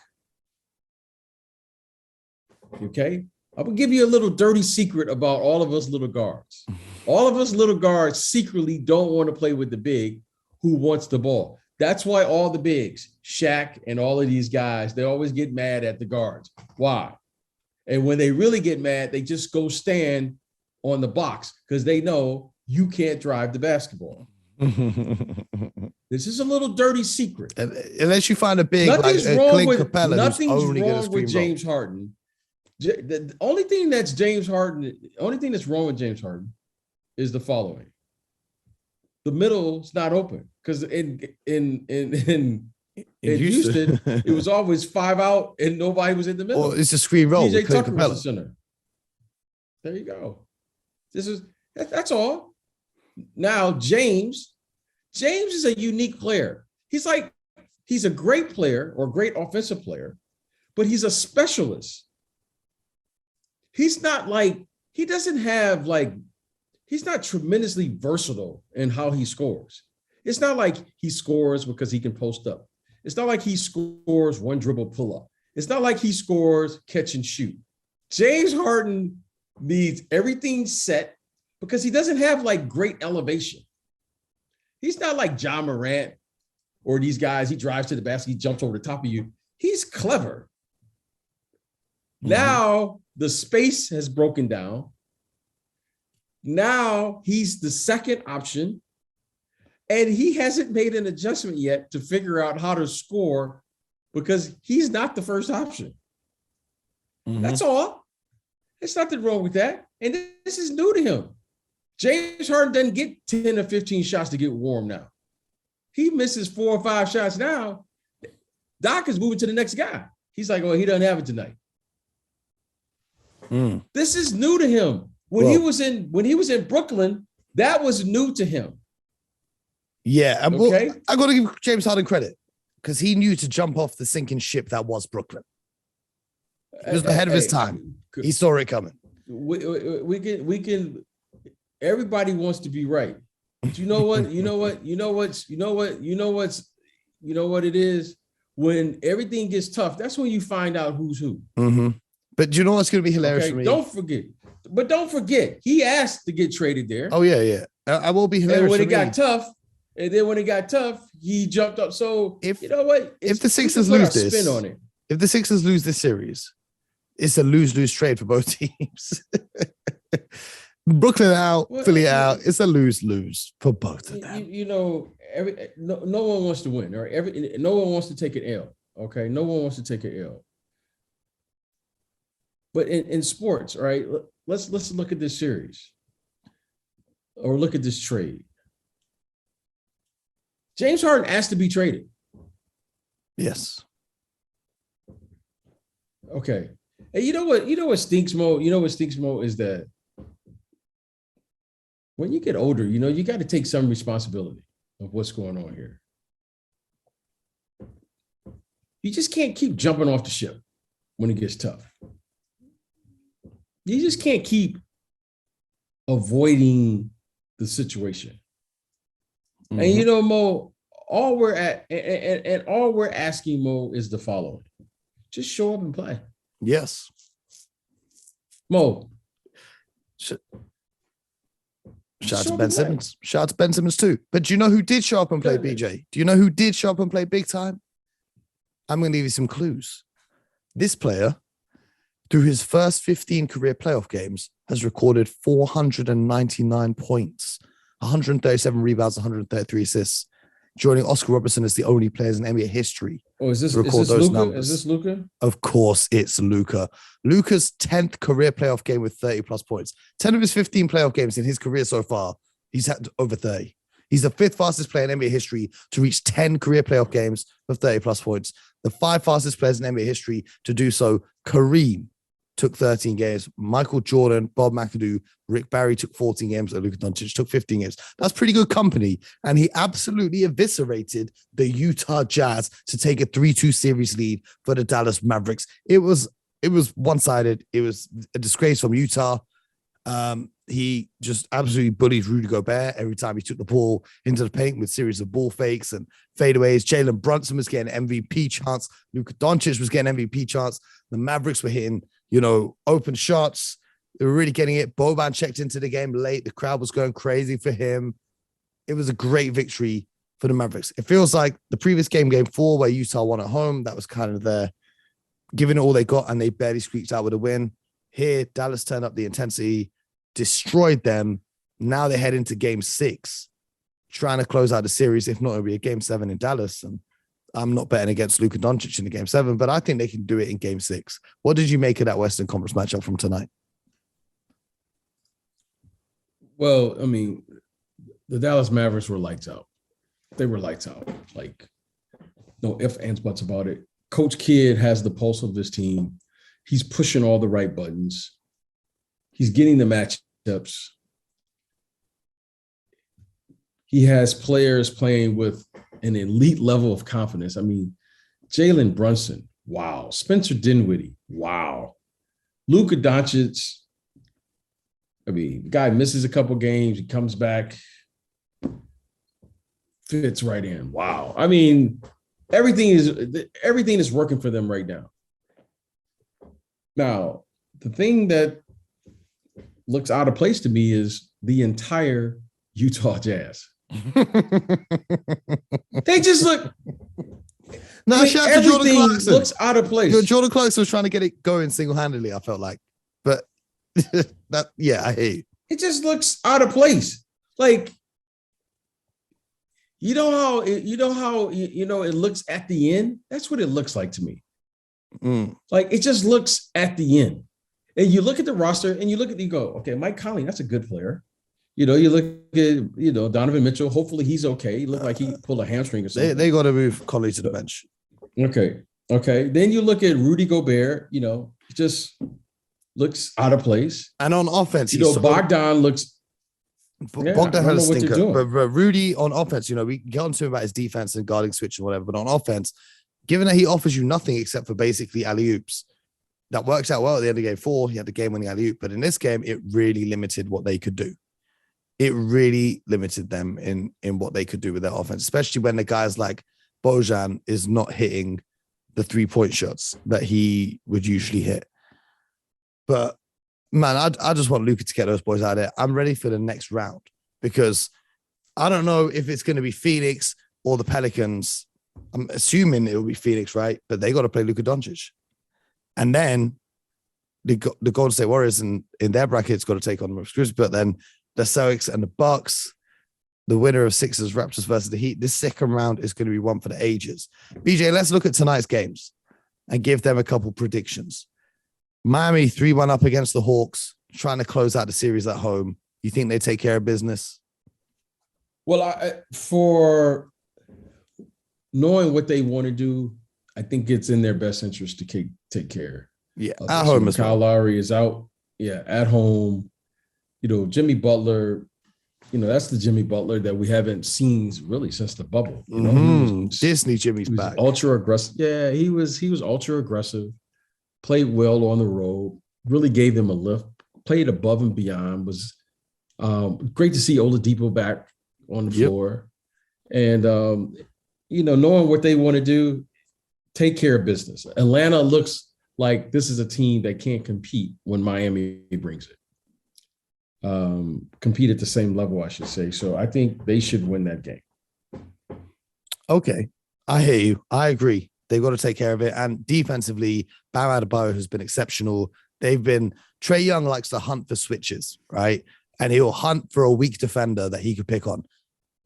Okay, I'm gonna give you a little dirty secret about all of us little guards. All of us little guards secretly don't want to play with the big who wants the ball. That's why all the bigs, Shaq and all of these guys, they always get mad at the guards. Why? And when they really get mad, they just go stand on the box because they know you can't drive the basketball. This is a little dirty secret. Unless you find a big, nothing's like wrong Clint with Capella, nothing's wrong with James Harden. The only thing that's wrong with James Harden is the following: the middle's not open because in Houston, it was always 5 out and nobody was in the middle. Or it's a screen roll. PJ Tucker was the center. There you go. That's all. Now James James is a unique player. He's a great player or great offensive player, but he's a specialist. He's not he's not tremendously versatile in how he scores. It's not like he scores because he can post up. It's not like he scores one dribble pull up. It's not like he scores catch and shoot. James Harden needs everything set because he doesn't have great elevation. He's not like Ja Morant or these guys. He drives to the basket, he jumps over the top of you. He's clever. Mm-hmm. Now the space has broken down. Now he's the second option, and he hasn't made an adjustment yet to figure out how to score because he's not the first option. Mm-hmm. That's all. There's nothing wrong with that. And this is new to him. James Harden doesn't get 10 or 15 shots to get warm now. He misses 4 or 5 shots now. Doc is moving to the next guy. He's like, oh, he doesn't have it tonight. This is new to him. When he was in Brooklyn, that was new to him. Yeah, okay. I got to give James Harden credit because he knew to jump off the sinking ship that was Brooklyn. He was ahead of his time. He saw it coming. We can. Everybody wants to be right, but you know what? You know what it is. When everything gets tough, that's when you find out who's who. Mm-hmm. But you know what's going to be hilarious for me? Don't forget, he asked to get traded there. Oh yeah. I will be hilarious. And when it got tough, he jumped up. So you know what? If the Sixers lose this, spin on it. If the Sixers lose this series, it's a lose-lose trade for both teams. Brooklyn out, Philly out. It's a lose-lose for both of them. No one wants to win, or no one wants to take an L. Okay, no one wants to take an L. But in sports, right? Let's look at this series, or look at this trade. James Harden asked to be traded. Yes. Okay. And you know what stinks, Mo? You know what stinks, Mo, is that when you get older, you got to take some responsibility of what's going on here. You just can't keep jumping off the ship when it gets tough. You just can't keep avoiding the situation. Mm-hmm. And Mo, all we're asking, Mo, is the following: just show up and play. Yes, Mo. Shout out to Ben Simmons. Shout out to Ben Simmons too. But do you know who did show up and play, BJ? Do you know who did show up and play big time? I'm going to give you some clues. This player, through his first 15 career playoff games, has recorded 499 points, 137 rebounds, 133 assists, joining Oscar Robertson as the only players in NBA history. Oh, is this Luka? Is this Luka? Of course, it's Luka. Luka's 10th career playoff game with 30 plus points. 10 of his 15 playoff games in his career so far, he's had over 30. He's the 5th fastest player in NBA history to reach 10 career playoff games with 30 plus points. The 5 fastest players in NBA history to do so: Kareem took 13 games. Michael Jordan, Bob McAdoo, Rick Barry took 14 games, and Luka Doncic took 15 games. That's pretty good company. And he absolutely eviscerated the Utah Jazz to take a 3-2 series lead for the Dallas Mavericks. It was one-sided. It was a disgrace from Utah. He just absolutely bullied Rudy Gobert every time he took the ball into the paint with series of ball fakes and fadeaways. Jalen Brunson was getting MVP chance. Luka Doncic was getting MVP chance. The Mavericks were hitting open shots. They were really getting it. Boban checked into the game late. The crowd was going crazy for him. It was a great victory for the Mavericks. It feels like the previous game 4, where Utah won at home. That was kind of their giving it all they got, and they barely squeaked out with a win. Here, Dallas turned up the intensity, destroyed them. Now they head into game 6, trying to close out the series. If not, it'll be a game 7 in Dallas. And I'm not betting against Luka Doncic in the game 7, but I think they can do it in game 6. What did you make of that Western Conference matchup from tonight? Well, I mean, the Dallas Mavericks were lights out. They were lights out. Like, no ifs, ands, buts about it. Coach Kidd has the pulse of this team. He's pushing all the right buttons. He's getting the matchups. He has players playing with an elite level of confidence. I mean, Jalen Brunson, wow. Spencer Dinwiddie, wow. Luka Doncic, I mean, the guy misses a couple games, he comes back, fits right in. Wow. I mean, everything is working for them right now. Now, the thing that looks out of place to me is the entire Utah Jazz. They just look. No, shout out to Jordan Clarkson. Looks out of place. Jordan Clarkson was trying to get it going single-handedly, I felt like. But I hate you. It just looks out of place. Like, you know how it looks at the end? That's what it looks like to me. Like, it just looks at the end. And you look at the roster and you go, okay, Mike Conley, that's a good player. You look at, Donovan Mitchell. Hopefully he's okay. He looked like he pulled a hamstring or something. They got to move Conley to the bench. Okay. Then you look at Rudy Gobert, just looks out of place. And on offense, Bogdan looks. Bogdan had a stinker. But Rudy on offense, we got into him about his defense and guarding switch and whatever. But on offense, given that he offers you nothing except for basically alley-oops, that works out well at the end of game 4. He had the game-winning alley-oop. But in this game, it really limited what they could do. It really limited them in what they could do with their offense, especially when the guys like Bojan is not hitting the 3-point shots that he would usually hit. But man, I just want Luka to get those boys out there. I'm ready for the next round because I don't know if it's going to be Phoenix or the Pelicans. I'm assuming it will be Phoenix, right? But they got to play Luka Doncic. And then the Golden State Warriors in their brackets got to take on the Grizzlies, but then the Celtics and the Bucks, the winner of Sixers, Raptors versus the Heat. This second round is going to be one for the ages. BJ, let's look at tonight's games and give them a couple predictions. Miami 3-1 up against the Hawks, trying to close out the series at home. You think they take care of business? Well, for knowing what they want to do, I think it's in their best interest to take care. Yeah, at home as well. Kyle Lowry is out. Yeah, at home. Jimmy Butler, that's the Jimmy Butler that we haven't seen really since the bubble. Disney Jimmy's back. Ultra aggressive. Yeah, he was ultra aggressive. Played well on the road. Really gave them a lift. Played above and beyond. Was great to see Oladipo back on the floor. And knowing what they want to do, take care of business. Atlanta looks like this is a team that can't compete when Miami brings it. Compete at the same level, I should say. So I think they should win that game. Okay. I hear you. I agree. They've got to take care of it. And defensively, Bam Adebayo has been exceptional. Trae Young likes to hunt for switches, right? And he'll hunt for a weak defender that he could pick on.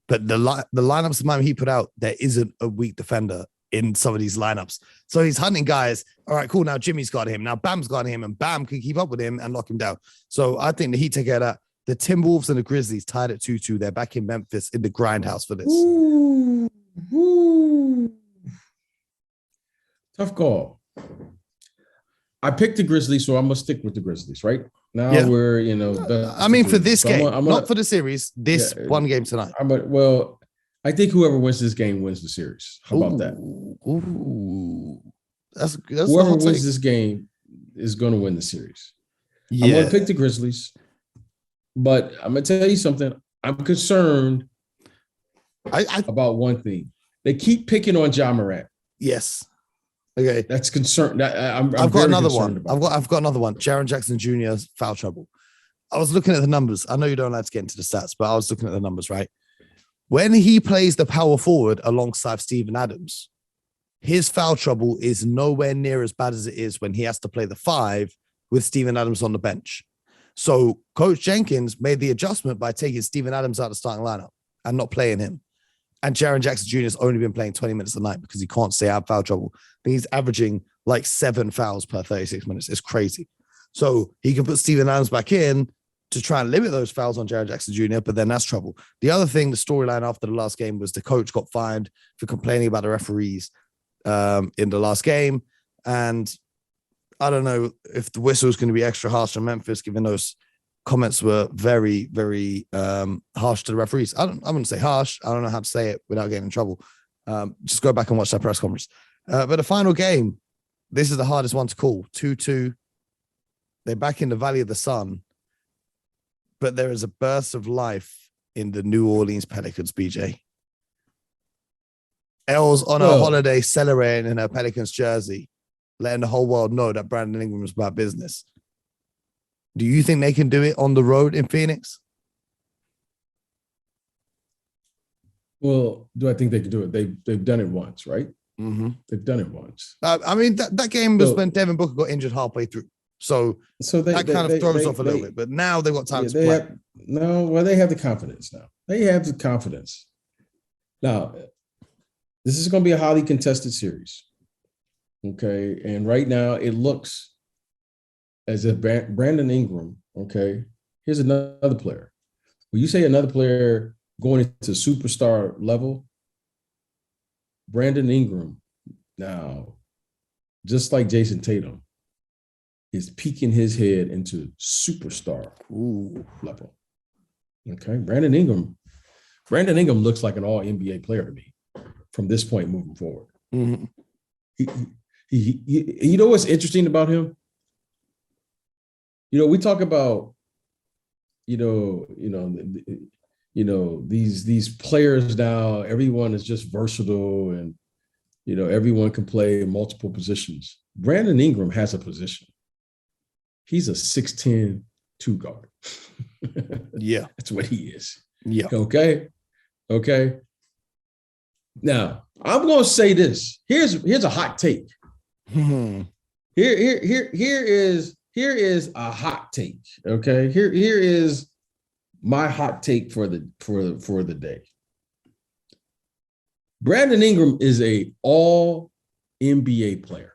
But the lineups of Miami he put out, there isn't a weak defender in some of these lineups. So he's hunting guys. All right, cool. Now Jimmy's got him. Now Bam's got him, and Bam can keep up with him and lock him down. So I think the Heat take care of that. The Timberwolves and the Grizzlies tied at 2-2. They're back in Memphis in the grindhouse for this. Ooh. Tough call. I picked the Grizzlies, so I'm going to stick with the Grizzlies, right? Now we're, for this game, not for the series, one game tonight. I think whoever wins this game wins the series. How about that? Ooh. That's whoever wins this game is going to win the series. Yeah. I'm going to pick the Grizzlies, but I'm going to tell you something. I'm concerned about one thing. They keep picking on Ja Morant. Yes. Okay. That's concerned. I've got another one. I've got another one. Jaren Jackson Jr.'s foul trouble. I was looking at the numbers. I know you don't like to get into the stats, but I was looking at the numbers, right? When he plays the power forward alongside Steven Adams, his foul trouble is nowhere near as bad as it is when he has to play the 5 with Steven Adams on the bench. So Coach Jenkins made the adjustment by taking Steven Adams out of the starting lineup and not playing him. And Jaren Jackson Jr. has only been playing 20 minutes a night because he can't stay out of foul trouble. I think he's averaging like 7 fouls per 36 minutes. It's crazy. So he can put Steven Adams back in to try and limit those fouls on Jaren Jackson Jr., but then that's trouble. The other thing, the storyline after the last game was the coach got fined for complaining about the referees in the last game. And I don't know if the whistle is going to be extra harsh on Memphis, given those comments were very, very harsh to the referees. I wouldn't say harsh. I don't know how to say it without getting in trouble. Just go back and watch that press conference. But the final game, this is the hardest one to call. 2-2. They're back in the Valley of the Sun, but there is a burst of life in the New Orleans Pelicans, BJ. Elle's on her holiday celebrating in her Pelicans jersey, letting the whole world know that Brandon Ingram was about business. Do you think they can do it on the road in Phoenix? Well, do I think they can do it? They've done it once, right? Mm-hmm. They've done it once. I mean, that game was when Devin Booker got injured halfway through. So that kind of throws off a little bit. But now they've got time to play. They have the confidence now. They have the confidence. Now, this is going to be a highly contested series. Okay. And right now it looks as if Brandon Ingram, okay, here's another player. When you say another player going into superstar level, Brandon Ingram now, just like Jason Tatum, is peeking his head into superstar level. Okay, Brandon Ingram looks like an all-NBA player to me from this point moving forward. Mm-hmm. You know what's interesting about him? You know, we talk about, these players now, everyone is just versatile and, everyone can play multiple positions. Brandon Ingram has a position. He's a 6'10" two guard. Yeah. That's what he is. Yeah. Okay. Now, I'm going to say this. Here's a hot take. Mm-hmm. Here is a hot take. Okay. Here is my hot take for the day. Brandon Ingram is a all NBA player.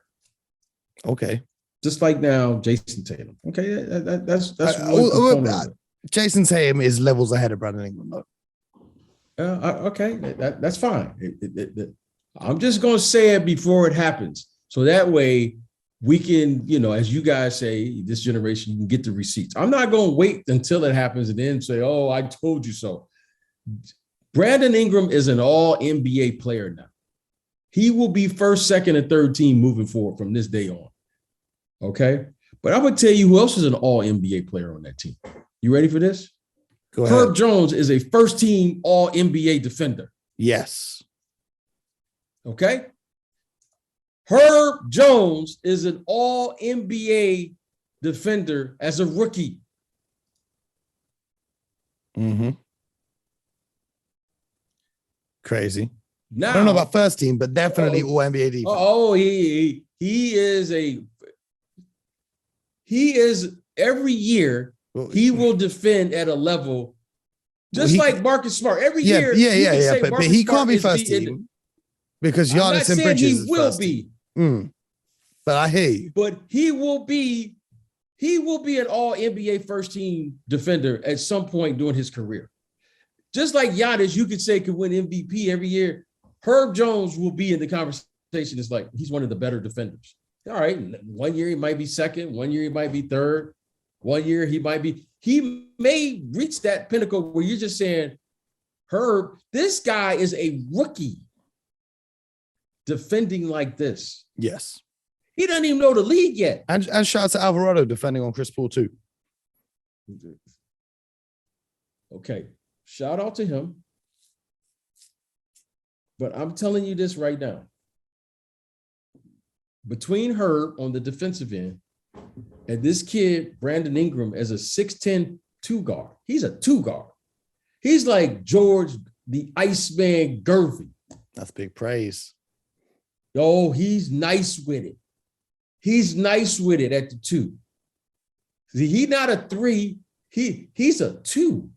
Okay. Just like now, Jason Tatum. Okay, that's one component of it. Jason Tatum is levels ahead of Brandon Ingram, though. Okay, that's fine. I'm just going to say it before it happens. So that way we can, as you guys say, this generation, you can get the receipts. I'm not going to wait until it happens and then say, oh, I told you so. Brandon Ingram is an all NBA player now. He will be first, second, and third team moving forward from this day on. Okay. But I'm going to tell you who else is an all NBA player on that team. You ready for this? Go ahead. Herb Jones is a first team all NBA defender. Yes. Okay. Herb Jones is an all NBA defender as a rookie. Mm-hmm. Crazy. Now, I don't know about first team, but definitely all NBA defense. Oh, he is every year he will defend at a level just like Marcus Smart. Every year, but he can't be first team because Giannis and Bridges he will be. But I hear you. But he will be an all NBA first team defender at some point during his career. Just like Giannis, you could say could win MVP every year. Herb Jones will be in the conversation. It's like he's one of the better defenders. All right, 1 year he might be second, 1 year he might be third, 1 year he may reach that pinnacle where you're just saying, Herb, this guy is a rookie defending like this. Yes. He doesn't even know the league yet. And shout out to Alvarado defending on Chris Paul too. Okay, shout out to him. But I'm telling you this right now. Between Herb on the defensive end and this kid, Brandon Ingram, as a 6'10" two guard, he's a two guard. He's like George, the Iceman Gervin. That's big praise. Oh, he's nice with it. He's nice with it at the two. See, he's not a three. He's a two.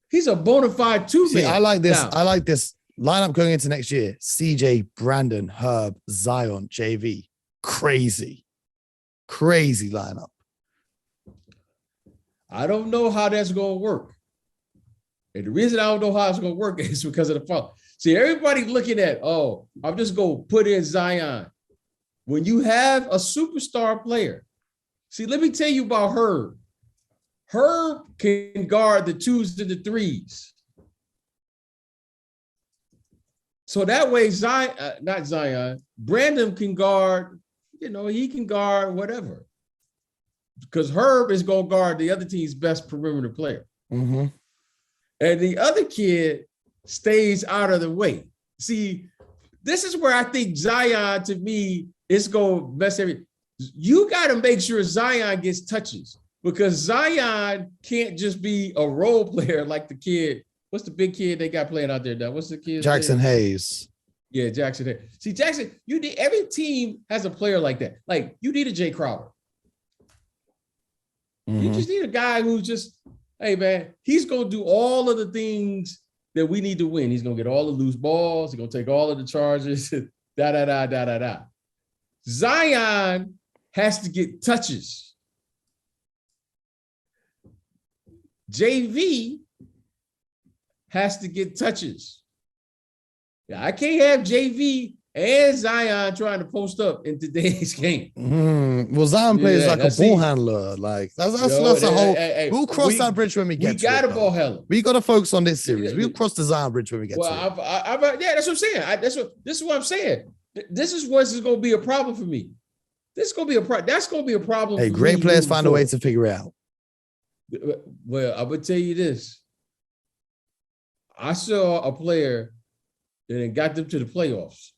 He's a bona fide two man. I like this. Now, I like this lineup going into next year. CJ, Brandon, Herb, Zion, JV. Crazy lineup. I don't know how that's going to work. And the reason I don't know how it's going to work is because of the fall. See, everybody looking at, I'm just going to put in Zion. When you have a superstar player, see, let me tell you about Herb. Herb can guard the 2s and the 3s. So that way, Brandon can guard, he can guard whatever. Because Herb is going to guard the other team's best perimeter player. Mm-hmm. And the other kid stays out of the way. See, this is where I think Zion, to me, is going to mess everything. You got to make sure Zion gets touches, because Zion can't just be a role player like the kid. What's the big kid they got playing out there now? What's the kid? Jackson Hayes. Yeah, Jackson Hayes. See, Jackson, you need, every team has a player like that. Like, you need a Jay Crowder. Mm-hmm. You just need a guy who's just, hey, man, he's going to do all of the things that we need to win. He's going to get all the loose balls. He's going to take all of the charges, da-da-da. Zion has to get touches. JV has to get touches. Yeah, I can't have JV and Zion trying to post up in today's game. Mm-hmm. Well, Zion plays like a ball handler. Like that's a whole. We'll cross that bridge when we get. We got a ball handler. We got to focus on this series. We'll cross the Zion bridge when we get to it. Yeah, that's what I'm saying. This is what I'm saying. This is what's going to be a problem for me. This is going to be a problem. That's going to be a problem. Hey, great players find a way to figure it out. Well, I would tell you this. I saw a player that got them to the playoffs.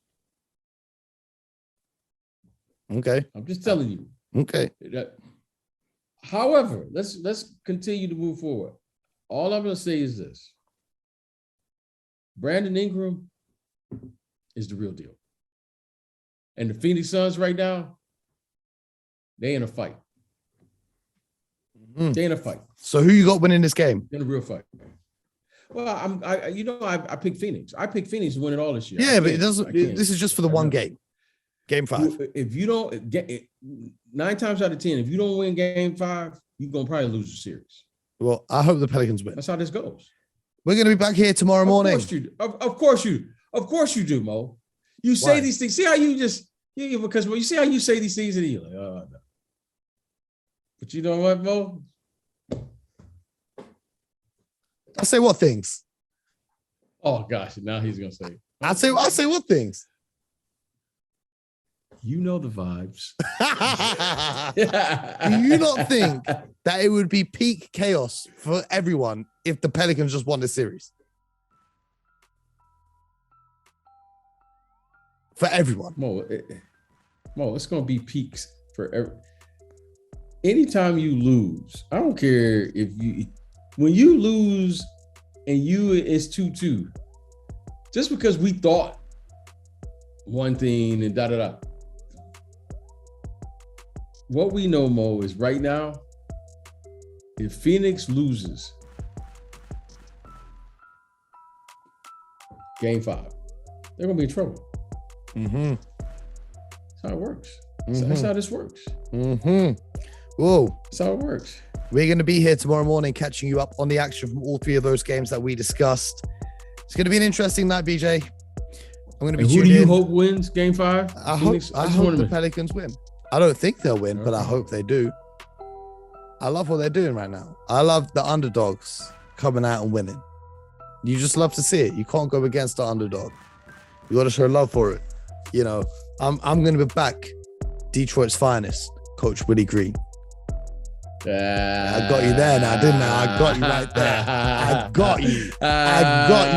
Okay. I'm just telling you. Okay. However, let's continue to move forward. All I'm going to say is this. Brandon Ingram is the real deal. And the Phoenix Suns right now, they in a fight. Mm-hmm. They in a fight. So who you got winning this game? In a real fight. Well, I picked Phoenix. I picked Phoenix to win it all this year. Yeah, but it doesn't. This is just for the one game. Game 5. If you don't get it, 9 times out of 10, if you don't win game 5, you're gonna probably lose the series. Well, I hope the Pelicans win. That's how this goes. We're gonna be back here tomorrow morning. Of course you do, Mo. You say these things. See how you just because when you see how you say these things and you're like, oh no. But you know what, Mo? I say what things? Oh gosh, now he's gonna say. I say what things? You know the vibes. Do you not think that it would be peak chaos for everyone if the Pelicans just won the series? For everyone. Mo, it's going to be peaks for anytime you lose. I don't care when you lose and it's 2-2, just because we thought one thing and da-da-da. What we know, Mo, is right now, if Phoenix loses game 5, they're going to be in trouble. Mm-hmm. That's how it works. Mm-hmm. That's how this works. Mm-hmm. Whoa. That's how it works. We're going to be here tomorrow morning catching you up on the action from all 3 of those games that we discussed. It's going to be an interesting night, BJ. I'm going to be who do you hope wins game 5? I hope the Pelicans win. I don't think they'll win, but I hope they do. I love what they're doing right now. I love the underdogs coming out and winning. You just love to see it. You can't go against the underdog. You got to show love for it. You know, I'm going to be back. Detroit's finest, Coach Willie Green. I got you there now, didn't I? I got you right there. I got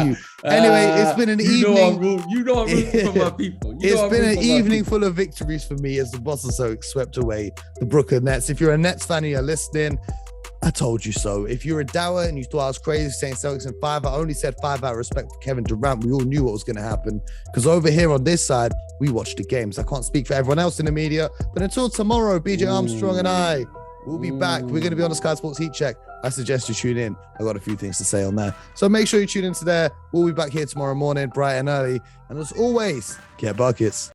you. Anyway, it's been an evening. I'm rooting for my people. It's been an evening full of victories for me as the Boston Celtics swept away the Brooklyn Nets. If you're a Nets fan and you're listening, I told you so. If you're a dour and you thought I was crazy saying Celtics in 5, I only said 5 out of respect for Kevin Durant. We all knew what was going to happen because over here on this side, we watched the games. I can't speak for everyone else in the media, but until tomorrow, BJ Armstrong and I will be back. We're going to be on the Sky Sports Heat Check. I suggest you tune in. I got a few things to say on that. So make sure you tune into there. We'll be back here tomorrow morning, bright and early. And as always, get buckets.